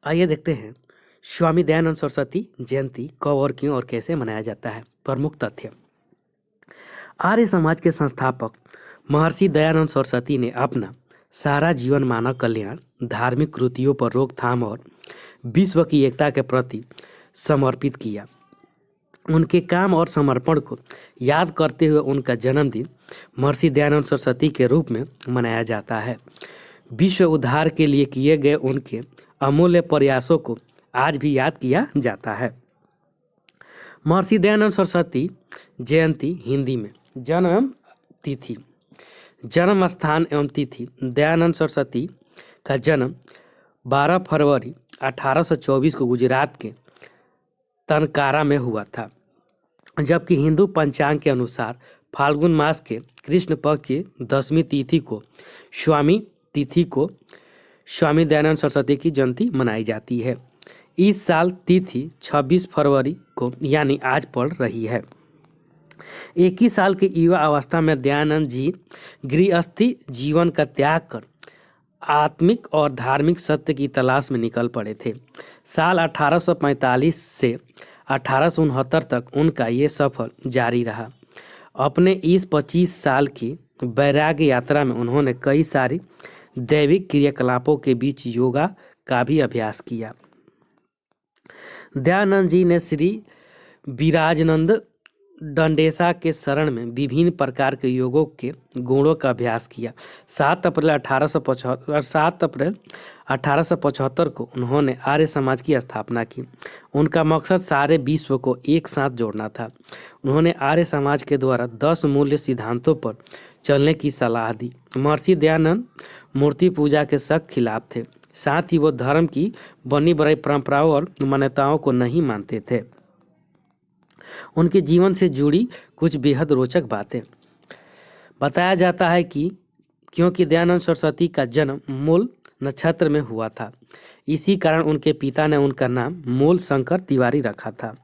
आइए देखते हैं स्वामी दयानंद सरस्वती जयंती कब और क्यों और कैसे मनाया जाता है। प्रमुख तथ्य। आर्य समाज के संस्थापक महर्षि दयानंद सरस्वती ने अपना सारा जीवन मानव कल्याण, धार्मिक कृतियों पर रोकथाम और विश्व की एकता के प्रति समर्पित किया। उनके काम और समर्पण को याद करते हुए उनका जन्मदिन महर्षि दयानंद सरस्वती के रूप में मनाया जाता है। विश्व उद्धार के लिए किए गए उनके अमूल्य प्रयासों को आज भी याद किया जाता है। महर्षि दयानंद सरस्वती जयंती हिंदी में जन्म एवं तिथि। जन्म स्थान एवं तिथि। दयानंद सरस्वती का जन्म 12 फरवरी 1824 को गुजरात के तनकारा में हुआ था, जबकि हिंदू पंचांग के अनुसार फाल्गुन मास के कृष्ण पक्ष की 10वीं तिथि को स्वामी दयानंद सरस्वती की जयंती मनाई जाती है। इस साल तिथि 26 फरवरी को यानी आज पड़ रही है। 21 साल की युवा अवस्था में दयानंद जी गृहस्थी जीवन का त्याग कर आत्मिक और धार्मिक सत्य की तलाश में निकल पड़े थे। साल 1845 से 1869 तक उनका ये सफर जारी रहा। अपने इस 25 साल की वैराग्य यात्रा में उन्होंने कई सारी दैविक क्रियाकलापों के बीच योगा का भी अभ्यास किया। दयानंद जी ने श्री विराजानंद दंडेसा के शरण में विभिन्न प्रकार के योगों के गुणों का अभ्यास किया। 7 अप्रैल 1875 को उन्होंने आर्य समाज की स्थापना की। उनका मकसद सारे विश्व को एक साथ जोड़ना था। उन्होंने आर्य समाज के द्वारा 10 मूल्य सिद्धांतों पर चलने की सलाह दी। महर्षि दयानंद मूर्ति पूजा के सख्त खिलाफ थे। साथ ही वो धर्म की बनी बढ़ाई परंपराओं और मान्यताओं को नहीं मानते थे। उनके जीवन से जुड़ी कुछ बेहद रोचक बातें। बताया जाता है कि क्योंकि दयानंद सरस्वती का जन्म मूल नक्षत्र में हुआ था, इसी कारण उनके पिता ने उनका नाम मूल शंकर तिवारी रखा था।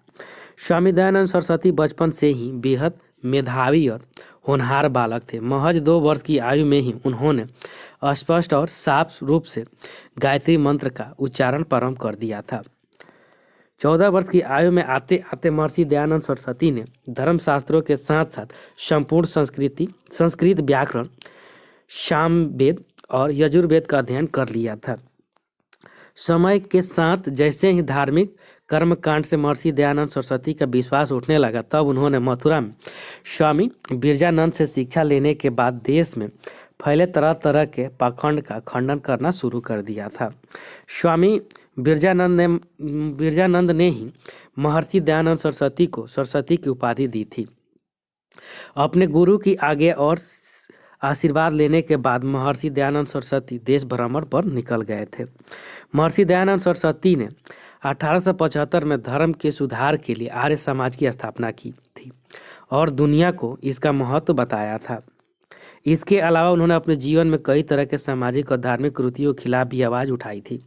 स्वामी दयानंद सरस्वती बचपन से ही बेहद मेधावी और होनहार बालक थे। महज 2 वर्ष की आयु में ही उन्होंने स्पष्ट और साफ रूप से गायत्री मंत्र का उच्चारण प्रारंभ कर दिया था। 14 वर्ष की आयु में आते आते महर्षि दयानंद सरस्वती ने धर्मशास्त्रों के साथ साथ संपूर्ण संस्कृत व्याकरण, सामवेद और यजुर्वेद का अध्ययन कर लिया था। समय के साथ जैसे ही धार्मिक कर्मकांड से महर्षि दयानंद सरस्वती का विश्वास उठने लगा, तब उन्होंने मथुरा में स्वामी विरजानंद से शिक्षा लेने के बाद देश में फैले तरह तरह के पाखंड का खंडन करना शुरू कर दिया था। स्वामी विरजानंद ने ही महर्षि दयानंद सरस्वती को सरस्वती की उपाधि दी थी। अपने गुरु की आज्ञा और आशीर्वाद लेने के बाद महर्षि दयानंद सरस्वती देश भ्रमण पर निकल गए थे। महर्षि दयानंद सरस्वती ने 1875 में धर्म के सुधार के लिए आर्य समाज की स्थापना की थी और दुनिया को इसका महत्व बताया था। इसके अलावा उन्होंने अपने जीवन में कई तरह के सामाजिक और धार्मिक कृतियों के खिलाफ भी आवाज़ उठाई थी,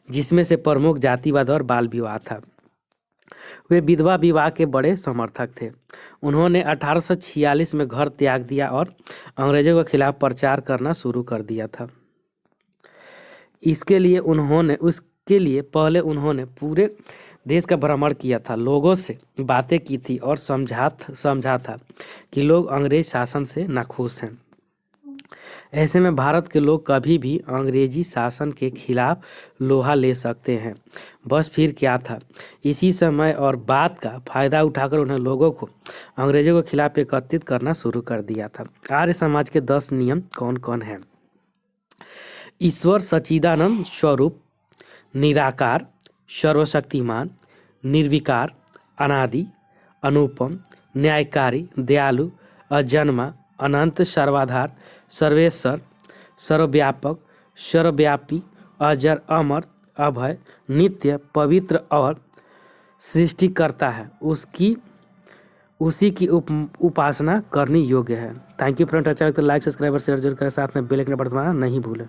जिसमें से प्रमुख जातिवाद और बाल विवाह था। वे विधवा विवाह के बड़े समर्थक थे। उन्होंने 1846 में घर त्याग दिया और अंग्रेजों के खिलाफ प्रचार करना शुरू कर दिया था। उसके लिए पहले उन्होंने पूरे देश का भ्रमण किया था, लोगों से बातें की थी और समझा था कि लोग अंग्रेज शासन से नाखुश हैं। ऐसे में भारत के लोग कभी भी अंग्रेजी शासन के खिलाफ लोहा ले सकते हैं। बस फिर क्या था, इसी समय और बात का फायदा उठाकर उन्हें लोगों को अंग्रेजों के खिलाफ एकत्रित करना शुरू कर दिया था। आर्य समाज के 10 नियम कौन कौन हैं? ईश्वर सच्चिदानंद स्वरूप, निराकार, सर्वशक्तिमान, निर्विकार, अनादि, अनुपम, न्यायकारी, दयालु, अजन्मा, अनंत, सर्वाधार, सर्वेश्वर, सर्वव्यापक, सर्वव्यापी, अजर, अमर, अभय, नित्य, पवित्र और सृष्टिकर्ता है। उसी की उपासना करनी योग्य है। Thank you friend. अच्छा लगता है लाइक, सब्सक्राइब और शेयर जरूर करें। साथ में बेल आइकन बटन दबाना नहीं भूलें।